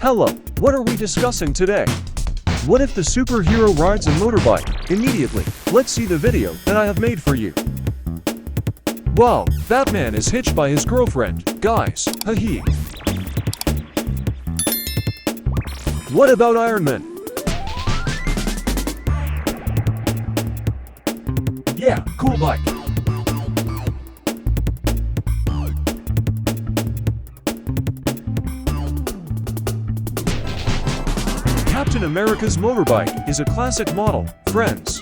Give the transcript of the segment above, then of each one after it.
Hello, what are we discussing today? What if the superhero rides a motorbike? Immediately, let's see the video that I have made for you. Wow, Batman is hitched by his girlfriend, guys, hee. What about Iron Man? Yeah, cool bike. Captain America's motorbike is a classic model, friends.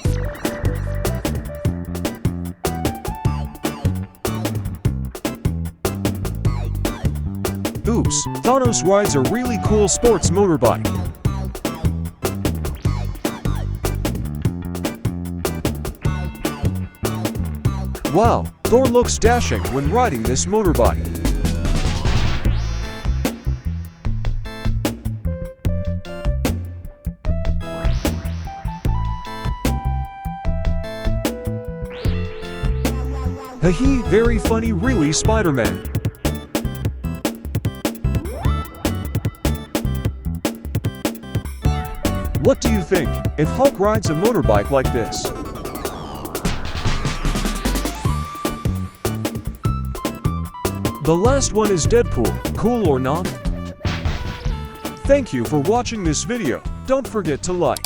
Oops, Thanos rides a really cool sports motorbike. Wow, Thor looks dashing when riding this motorbike. Hee, very funny, really, Spider-Man. What do you think if Hulk rides a motorbike like this? The last one is Deadpool, cool or not? Thank you for watching this video. Don't forget to like,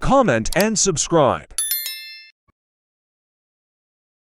comment and subscribe.